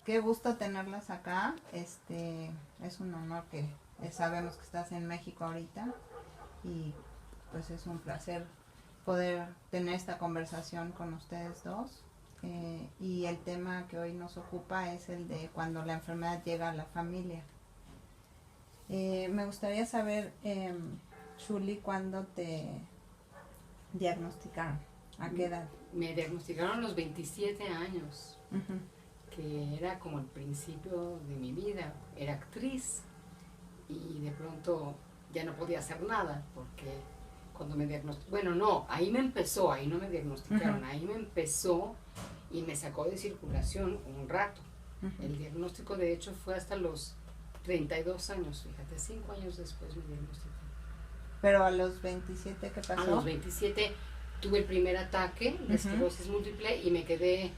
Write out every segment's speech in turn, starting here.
qué gusto tenerlas acá. Es un honor que sabemos que estás en México ahorita y pues es un placer poder tener esta conversación con ustedes dos. Y el tema que hoy nos ocupa es el de cuando la enfermedad llega a la familia. Me gustaría saber, Shuli, ¿cuándo te diagnosticaron? ¿A qué edad? Me diagnosticaron a los 27 años, Uh-huh. que era como el principio de mi vida. Era actriz y de pronto ya no podía hacer nada porque cuando me diagnosticaron, bueno, no, ahí me empezó, ahí no me diagnosticaron, Uh-huh. ahí me empezó y me sacó de circulación un rato. Uh-huh. El diagnóstico de hecho fue hasta los 32 años, fíjate, 5 años después me diagnosticaron. Pero a los 27, ¿qué pasó? A los 27 tuve el primer ataque de esclerosis múltiple y me quedé,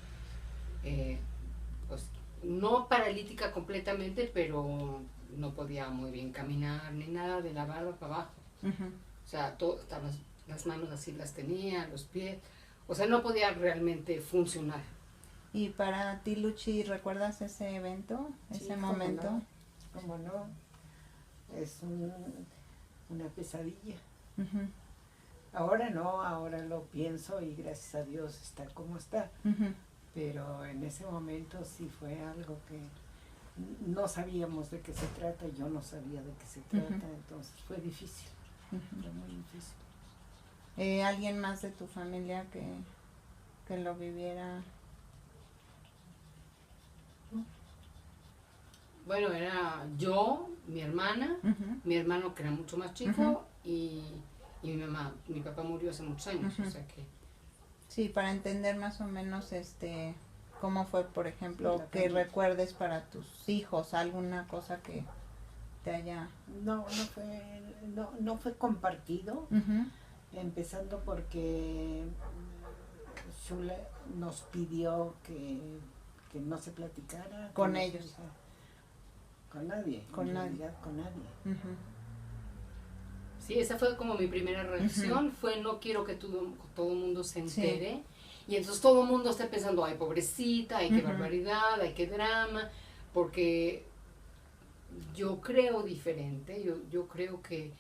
pues, no paralítica completamente, pero no podía muy bien caminar ni nada, de la barba para abajo. Uh-huh. O sea, las manos así las tenía, los pies, o sea, no podía realmente funcionar. Y para ti, Luchi, ¿recuerdas ese evento, ese momento? ¿Cómo no? Es una pesadilla. Uh-huh. Ahora no, ahora lo pienso y gracias a Dios está como está. Uh-huh. Pero en ese momento sí fue algo que no sabíamos de qué se trata, yo no sabía de qué se trata, entonces fue difícil, fue muy difícil. ¿Alguien más de tu familia que lo viviera? Bueno, era yo, mi hermana, mi hermano que era mucho más chico y mi mamá. Mi papá murió hace muchos años, o sea que... Sí, para entender más o menos cómo fue, por ejemplo, Sí, que recuerdes para tus hijos, alguna cosa que te haya... No fue compartido, empezando porque Shula nos pidió que no se platicara con ellos. Con nadie, con nadie. Sí, esa fue como mi primera reacción, fue no quiero que todo el mundo se entere. Sí. Y entonces todo el mundo está pensando, ay, pobrecita, ay, qué barbaridad, ay, qué drama, porque yo creo diferente, yo creo que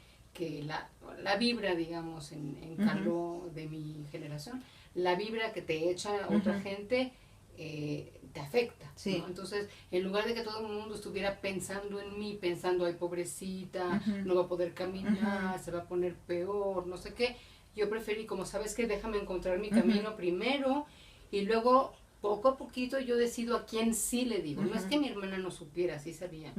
la vibra, digamos, en calor de mi generación, la vibra que te echa otra gente, te afecta, sí. ¿no? Entonces, en lugar de que todo el mundo estuviera pensando en mí, pensando, ay, pobrecita, no va a poder caminar, se va a poner peor, no sé qué, yo preferí, como sabes que déjame encontrar mi camino primero y luego poco a poquito yo decido a quién sí le digo. No es que mi hermana no supiera, sí sabía,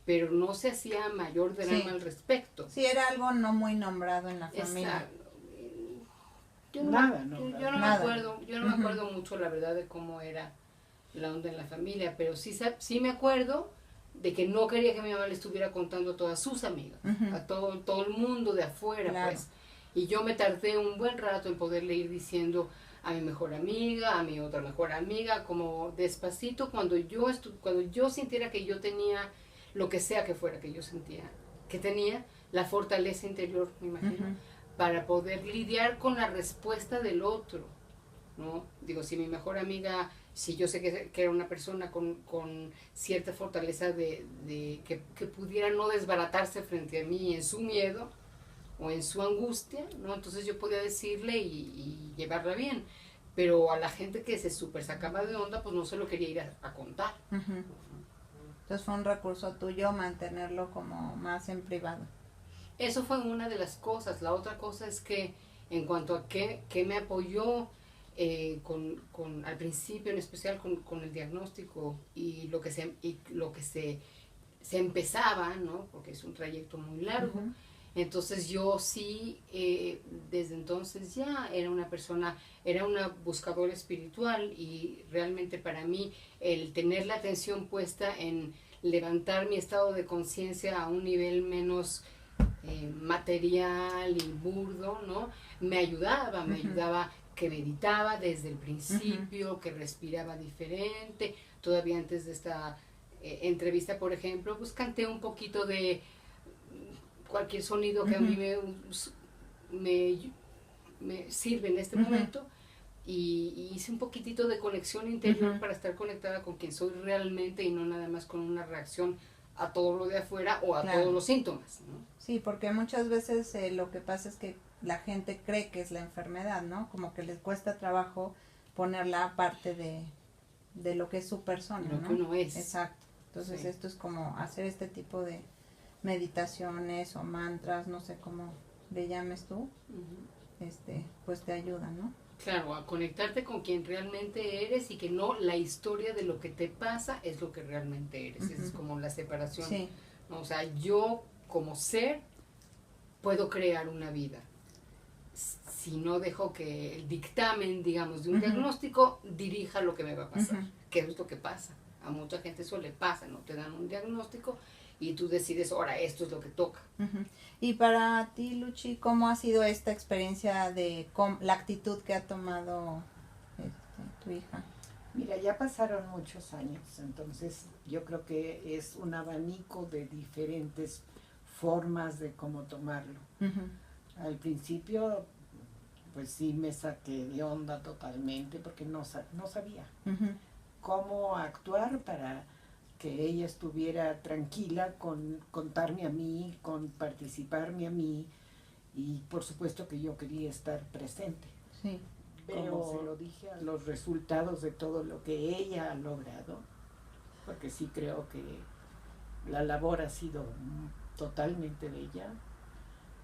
pero no se hacía mayor drama al respecto. Sí, era algo no muy nombrado en la familia. Yo no me acuerdo mucho, la verdad, de cómo era la onda en la familia, pero sí me acuerdo de que no quería que mi mamá le estuviera contando a todas sus amigas, a todo el mundo de afuera, claro. Pues. Y yo me tardé un buen rato en poderle ir diciendo a mi mejor amiga, a mi otra mejor amiga, como despacito, cuando yo sintiera que yo tenía lo que sea que fuera que yo sentía, que tenía la fortaleza interior, me imagino, para poder lidiar con la respuesta del otro, ¿no? Digo, si mi mejor amiga, si yo sé que era una persona con cierta fortaleza que pudiera no desbaratarse frente a mí en su miedo o en su angustia, ¿no? Entonces yo podía decirle y llevarla bien, pero a la gente que se súper sacaba de onda, pues no se lo quería ir a contar. Entonces fue un recurso tuyo mantenerlo como más en privado. Eso fue una de las cosas. La otra cosa es que en cuanto a qué me apoyó al principio, en especial con el diagnóstico y lo que se empezaba, ¿no? Porque es un trayecto muy largo. Entonces yo sí, desde entonces ya era una buscadora espiritual y realmente para mí el tener la atención puesta en levantar mi estado de conciencia a un nivel menos material y burdo, ¿no? Me ayudaba que meditaba desde el principio, que respiraba diferente. Todavía antes de esta entrevista, por ejemplo, pues canté un poquito de cualquier sonido que a mí me sirve en este momento, y hice un poquitito de conexión interior para estar conectada con quien soy realmente y no nada más con una reacción a todo lo de afuera o a todos los síntomas, ¿no? Sí, porque muchas veces lo que pasa es que la gente cree que es la enfermedad, ¿no? Como que les cuesta trabajo ponerla aparte de lo que es su persona, lo ¿no? que uno es. Exacto. Entonces esto es como hacer este tipo de meditaciones o mantras, no sé cómo le llames tú, pues te ayuda, ¿no? Claro, a conectarte con quien realmente eres y que no la historia de lo que te pasa es lo que realmente eres. Esa es como la separación. Sí. ¿No? O sea, yo como ser puedo crear una vida. Si no dejo que el dictamen, digamos, de un diagnóstico dirija lo que me va a pasar, que es lo que pasa. A mucha gente eso le pasa, ¿no? Te dan un diagnóstico y tú decides, ahora esto es lo que toca. Y para ti, Luchi, ¿cómo ha sido esta experiencia de la actitud que ha tomado tu hija? Mira, ya pasaron muchos años, entonces yo creo que es un abanico de diferentes formas de cómo tomarlo. Al principio, pues sí me saqué de onda totalmente porque no sabía cómo actuar para que ella estuviera tranquila con contarme a mí, con participarme a mí, y por supuesto que yo quería estar presente. Sí. Como se lo dije, a los resultados de todo lo que ella ha logrado, porque sí creo que la labor ha sido totalmente bella,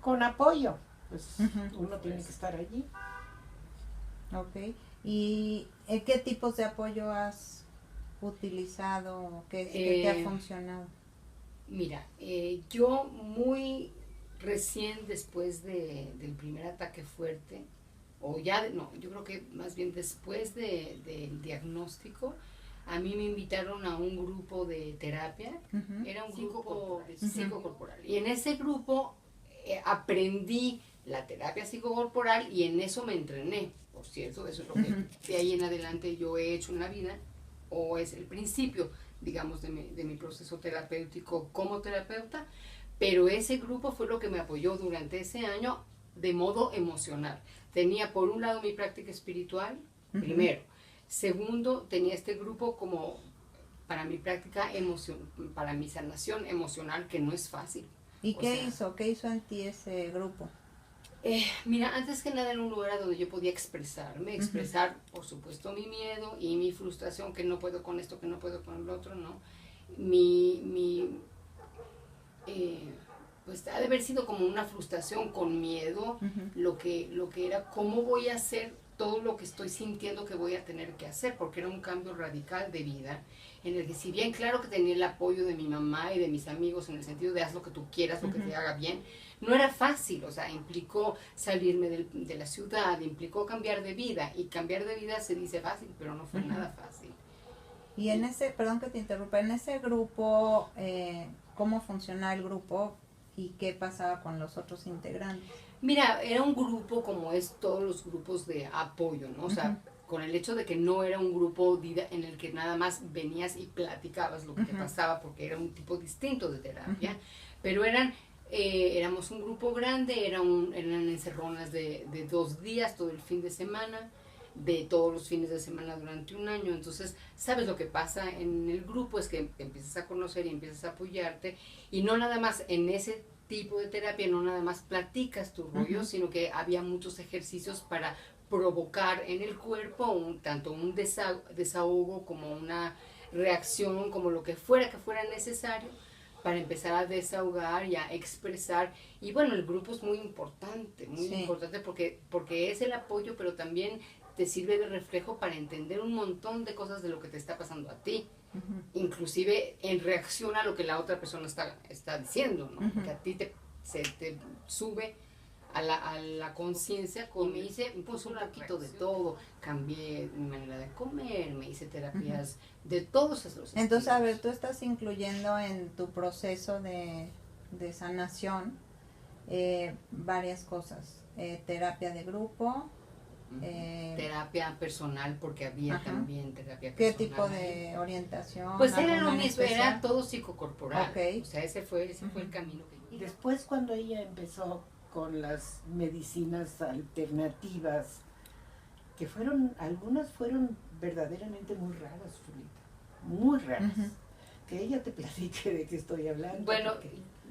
con apoyo, pues uno tiene que estar allí. Ok. ¿Y qué tipos de apoyo has utilizado? ¿Qué te ha funcionado? Mira, yo muy recién después del primer ataque fuerte, o ya, no, yo creo que más bien después del diagnóstico, a mí me invitaron a un grupo de terapia, era un grupo psicocorporal, y en ese grupo aprendí la terapia psicocorporal y en eso me entrené. Por cierto, eso es lo que de ahí en adelante yo he hecho en la vida, o es el principio, digamos, de mi proceso terapéutico como terapeuta, pero ese grupo fue lo que me apoyó durante ese año de modo emocional. Tenía por un lado mi práctica espiritual, primero. Segundo, tenía este grupo como para mi práctica para mi sanación emocional, que no es fácil. ¿Y qué hizo? ¿Qué hizo en ti ese grupo? Mira, antes que nada en un lugar donde yo podía expresarme, expresar, por supuesto, mi miedo y mi frustración, que no puedo con esto, que no puedo con el otro, ¿no? Pues ha de haber sido como una frustración con miedo, lo que era cómo voy a hacer todo lo que estoy sintiendo que voy a tener que hacer, porque era un cambio radical de vida, en el que si bien claro que tenía el apoyo de mi mamá y de mis amigos en el sentido de haz lo que tú quieras, lo que te haga bien, no era fácil, o sea, implicó salirme de la ciudad, implicó cambiar de vida, y cambiar de vida se dice fácil, pero no fue nada fácil. Y en ese, perdón que te interrumpa, en ese grupo, ¿cómo funcionaba el grupo y qué pasaba con los otros integrantes? Mira, era un grupo como es todos los grupos de apoyo, ¿no? O sea, con el hecho de que no era un grupo en el que nada más venías y platicabas lo que te pasaba, porque era un tipo distinto de terapia, pero éramos un grupo grande, eran encerronas de 2 días, todo el fin de semana, de todos los fines de semana durante un año. Entonces, ¿sabes lo que pasa en el grupo? Es que empiezas a conocer y empiezas a apoyarte, y no nada más en ese tipo de terapia, no nada más platicas tu rollo, sino que había muchos ejercicios para provocar en el cuerpo tanto un desahogo como una reacción, como lo que fuera necesario para empezar a desahogar y a expresar. Y bueno, el grupo es muy importante porque es el apoyo, pero también te sirve de reflejo para entender un montón de cosas de lo que te está pasando a ti. Inclusive en reacción a lo que la otra persona está diciendo, ¿no? Que a ti se te sube a la conciencia. Me hice pues, un poquito de todo, cambié mi manera de comer, me hice terapias de todos esos estilos. Entonces, a ver, tú estás incluyendo en tu proceso de sanación varias cosas, terapia de grupo, terapia personal, porque había también terapia personal. ¿Qué tipo de orientación? Pues era lo mismo, era todo psicocorporal. Okay. O sea, ese fue el camino que y después cuando ella empezó con las medicinas alternativas, que algunas fueron verdaderamente muy raras, Julita, muy raras. Que ella te platique de qué estoy hablando. Bueno,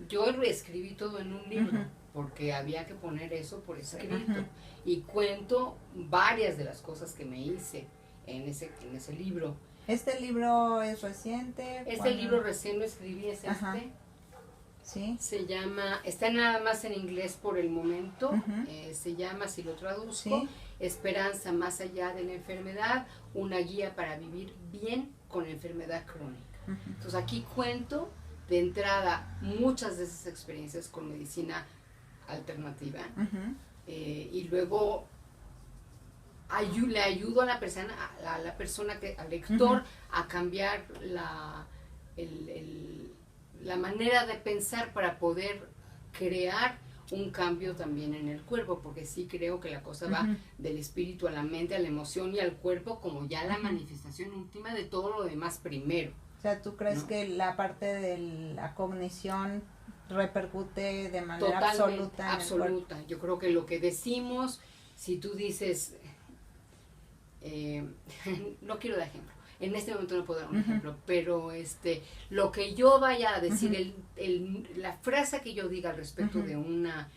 yo escribí todo en un libro, porque había que poner eso por escrito, y cuento varias de las cosas que me hice en ese libro. ¿Este libro es reciente? Este libro recién lo escribí, es ¿Sí? Se llama, está nada más en inglés por el momento, se llama, si lo traduzco, ¿Sí? Esperanza más allá de la enfermedad, una guía para vivir bien con la enfermedad crónica. Entonces aquí cuento de entrada muchas de esas experiencias con medicina alternativa, y luego le ayudo a la persona, al lector, a cambiar la manera de pensar para poder crear un cambio también en el cuerpo, porque sí creo que la cosa va del espíritu a la mente, a la emoción y al cuerpo, como ya la manifestación última de todo lo demás primero. O sea, ¿tú crees que la parte de la cognición repercute de manera absoluta en el cuerpo? Yo creo que lo que decimos, si tú dices, no quiero dar ejemplo, en este momento no puedo dar un ejemplo, pero lo que yo vaya a decir, la frase que yo diga al respecto de una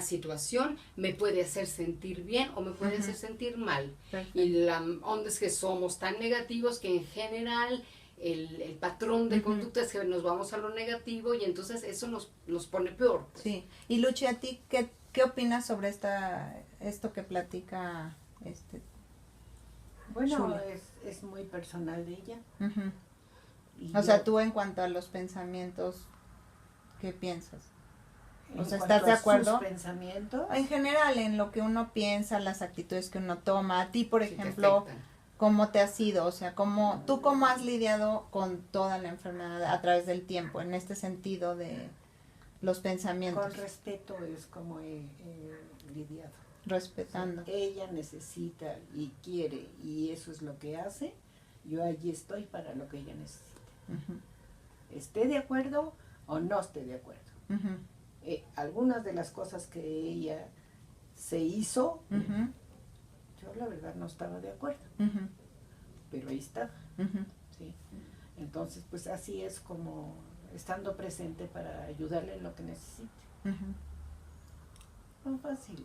situación me puede hacer sentir bien o me puede hacer sentir mal. Perfecto. Y la onda es que somos tan negativos que en general el patrón de conducta es que nos vamos a lo negativo, y entonces eso nos pone peor. Sí. Y Luchi, ¿a ti qué opinas sobre esto que platica Bueno, es muy personal de ella. O sea, tú en cuanto a los pensamientos, ¿qué piensas? O sea, ¿estás de acuerdo? ¿Sus pensamientos? En general, en lo que uno piensa, las actitudes que uno toma. A ti, por ejemplo, ¿cómo te has ido? O sea, ¿tú cómo has lidiado con toda la enfermedad a través del tiempo, en este sentido de los pensamientos? Con respeto es como he lidiado. Respetando. O sea, ella necesita y quiere, y eso es lo que hace. Yo allí estoy para lo que ella necesite. Esté de acuerdo o no esté de acuerdo. Algunas de las cosas que ella se hizo, yo la verdad no estaba de acuerdo, pero ahí estaba. ¿Sí? Entonces, pues así es como estando presente para ayudarle en lo que necesite. No fácil.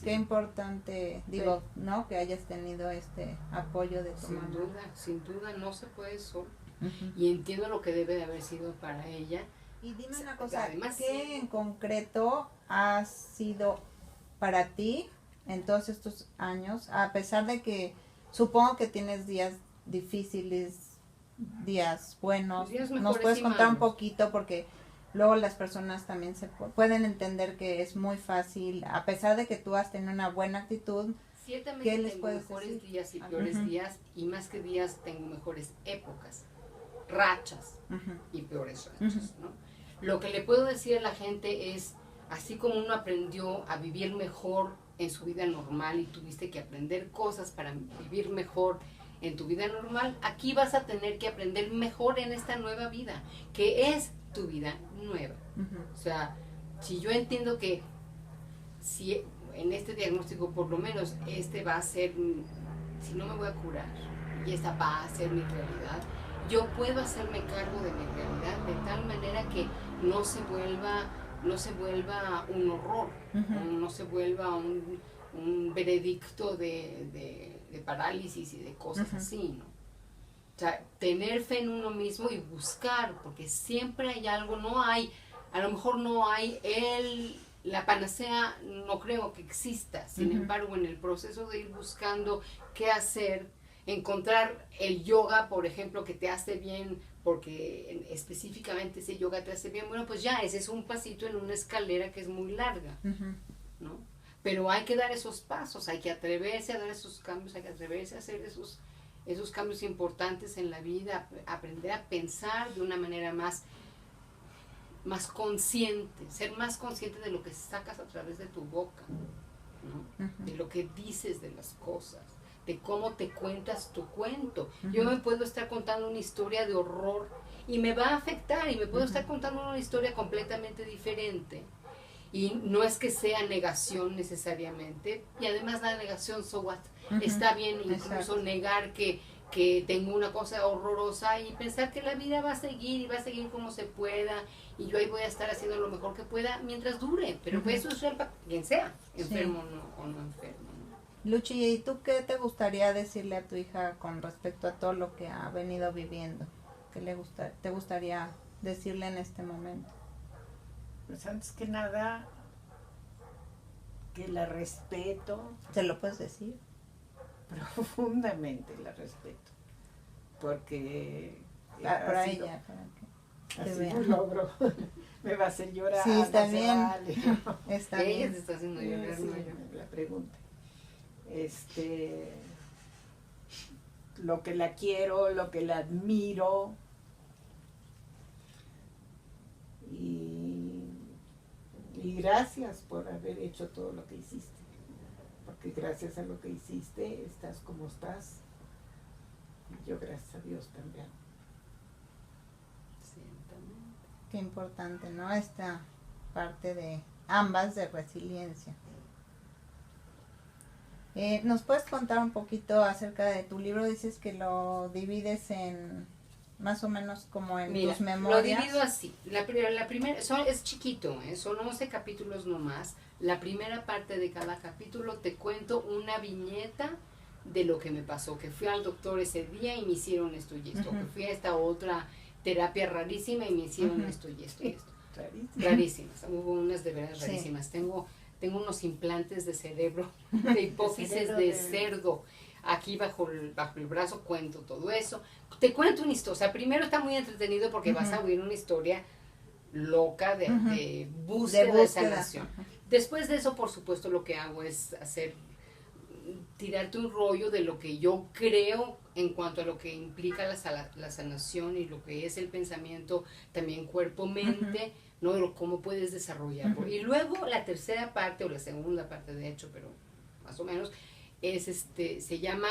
Qué importante, digo, ¿no? Que hayas tenido este apoyo de tu mamá. Sin duda, no se puede solo. Y entiendo lo que debe de haber sido para ella. Y dime una cosa, además, ¿qué en concreto ha sido para ti en todos estos años? A pesar de que supongo que tienes días difíciles, días buenos, ¿nos puedes contar un poquito? Porque luego las personas también pueden entender que es muy fácil, a pesar de que tú has tenido una buena actitud. Ciertamente ¿qué les puedes mejores decir? Días y peores días, y más que días tengo mejores épocas, rachas y peores rachas, ¿no? Lo que le puedo decir a la gente es, así como uno aprendió a vivir mejor en su vida normal y tuviste que aprender cosas para vivir mejor en tu vida normal, aquí vas a tener que aprender mejor en esta nueva vida, que es tu vida nueva. O sea, si yo entiendo que si en este diagnóstico por lo menos va a ser, si no me voy a curar y esta va a ser mi realidad, yo puedo hacerme cargo de mi realidad de tal manera que no se vuelva un horror, no se vuelva un veredicto de parálisis y de cosas así, ¿no? O sea, tener fe en uno mismo y buscar, porque siempre hay algo, a lo mejor no hay la panacea, no creo que exista. Sin embargo, en el proceso de ir buscando qué hacer, encontrar el yoga, por ejemplo, que te hace bien, porque específicamente ese yoga te hace bien, bueno, pues ya, ese es un pasito en una escalera que es muy larga, ¿no? Pero hay que dar esos pasos, hay que atreverse a dar esos cambios, hay que atreverse a hacer esos cambios importantes en la vida, aprender a pensar de una manera más consciente, ser más consciente de lo que sacas a través de tu boca, ¿no? De lo que dices de las cosas, de cómo te cuentas tu cuento. Yo me puedo estar contando una historia de horror y me va a afectar, y me puedo estar contando una historia completamente diferente, Y no es que sea negación necesariamente, y además la negación, so what, está bien incluso negar que tengo una cosa horrorosa y pensar que la vida va a seguir y va a seguir como se pueda y yo ahí voy a estar haciendo lo mejor que pueda mientras dure, pero pues eso es para quien sea, enfermo o no enfermo. ¿No? Luchi, ¿y tú qué te gustaría decirle a tu hija con respecto a todo lo que ha venido viviendo? ¿Qué te gustaría decirle en este momento? Pues antes que nada, que la respeto. ¿Se lo puedes decir? Profundamente la respeto. Porque para ella, para que así vean. un logro. Me va a hacer llorar. Sí, está bien. Vale. Está ella bien. se está haciendo llorar, no yo. La pregunta. Lo que la quiero, lo que la admiro. Y gracias por haber hecho todo lo que hiciste. Porque gracias a lo que hiciste, estás como estás. Y yo gracias a Dios también. Qué importante, ¿no? Esta parte de ambas de resiliencia. ¿Nos puedes contar un poquito acerca de tu libro? Dices que lo divides en más o menos como en tus memorias. Lo divido así. La primera es chiquito, son 11 capítulos nomás. La primera parte de cada capítulo te cuento una viñeta de lo que me pasó, que fui al doctor ese día y me hicieron esto y esto, que fui a esta otra terapia rarísima y me hicieron esto y esto y esto. Rarísimas, hubo unas de veras rarísimas. Tengo unos implantes de cerebro, de hipófisis de cerdo, aquí bajo el brazo, cuento todo eso. Te cuento una historia, o sea, primero está muy entretenido porque vas a oír una historia loca de búsqueda de sanación. Después de eso, por supuesto, lo que hago es tirarte un rollo de lo que yo creo en cuanto a lo que implica la sanación y lo que es el pensamiento, también cuerpo-mente, ¿no? Cómo puedes desarrollarlo. Y luego la tercera parte, o la segunda parte de hecho, pero más o menos, se llama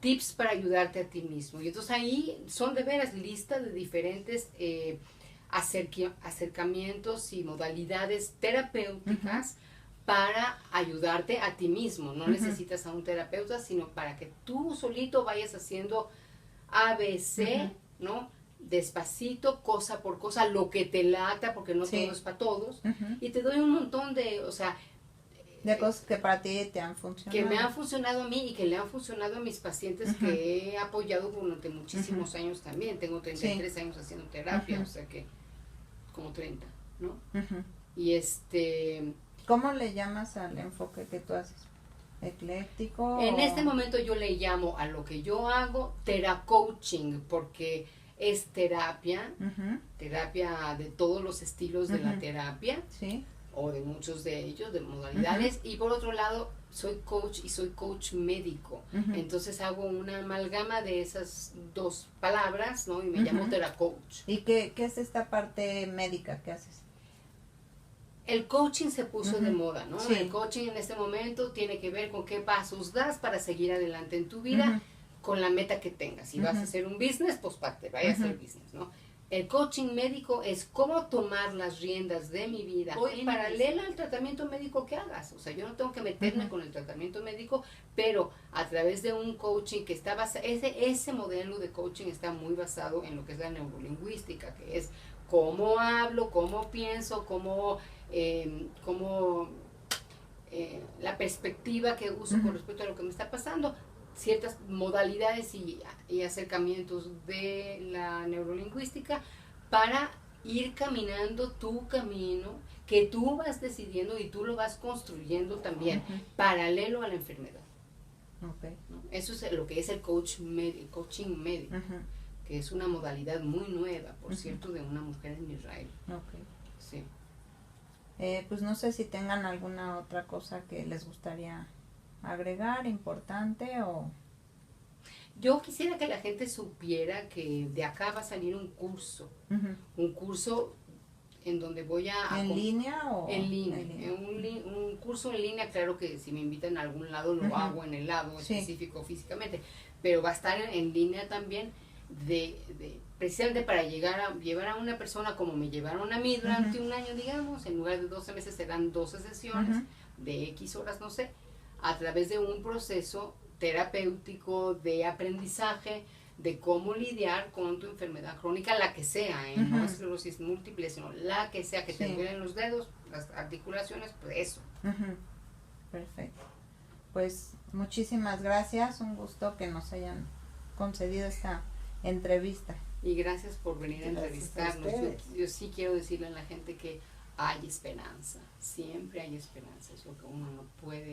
Tips para ayudarte a ti mismo. Y entonces ahí son de veras listas de diferentes acercamientos y modalidades terapéuticas para ayudarte a ti mismo. No necesitas a un terapeuta, sino para que tú solito vayas haciendo ABC, ¿no? Despacito, cosa por cosa, lo que te lata, porque no todo es para todos. Y te doy un montón de cosas que para ti te han funcionado. Que me han funcionado a mí y que le han funcionado a mis pacientes que he apoyado durante muchísimos años también. Tengo 33 años haciendo terapia, o sea que como 30, ¿no? Y ¿Cómo le llamas al enfoque que tú haces? ¿Ecléctico? En este momento yo le llamo a lo que yo hago teracoaching, porque es terapia, terapia de todos los estilos de la terapia, o de muchos de ellos, de modalidades, y por otro lado soy coach y soy coach médico, entonces hago una amalgama de esas dos palabras, ¿no? Y me llamo teracoach. ¿Y qué es esta parte médica que haces? El coaching se puso de moda, ¿no? El coaching en este momento tiene que ver con qué pasos das para seguir adelante en tu vida con la meta que tengas. Si vas a hacer un business, pues para que vaya a hacer business, ¿no? El coaching médico es cómo tomar las riendas de mi vida en paralela al tratamiento médico que hagas. O sea, yo no tengo que meterme con el tratamiento médico, pero a través de un coaching que está basado, ese modelo de coaching está muy basado en lo que es la neurolingüística, que es cómo hablo, cómo pienso, cómo la perspectiva que uso con respecto a lo que me está pasando, ciertas modalidades y acercamientos de la neurolingüística para ir caminando tu camino que tú vas decidiendo y tú lo vas construyendo también, paralelo a la enfermedad. ¿No? Eso es lo que es el coaching médico, que es una modalidad muy nueva, por cierto, de una mujer en Israel. Sí. Pues no sé si tengan alguna otra cosa que les gustaría agregar, importante o... Yo quisiera que la gente supiera que de acá va a salir un curso en donde voy a... ¿En línea o...? En línea. Un curso en línea, claro que si me invitan a algún lado lo hago en el lado específico físicamente, pero va a estar en línea también, precisamente para llevar a una persona como me llevaron a mí durante un año, digamos, en lugar de 12 meses serán 12 sesiones de X horas, no sé, a través de un proceso terapéutico de aprendizaje de cómo lidiar con tu enfermedad crónica, la que sea, no esclerosis múltiple, sino la que sea, que te duelen los dedos, las articulaciones, pues eso. Perfecto. Pues muchísimas gracias, un gusto que nos hayan concedido esta entrevista. Y gracias por venir a entrevistarnos. Yo sí quiero decirle a la gente que hay esperanza, siempre hay esperanza, es lo que uno no puede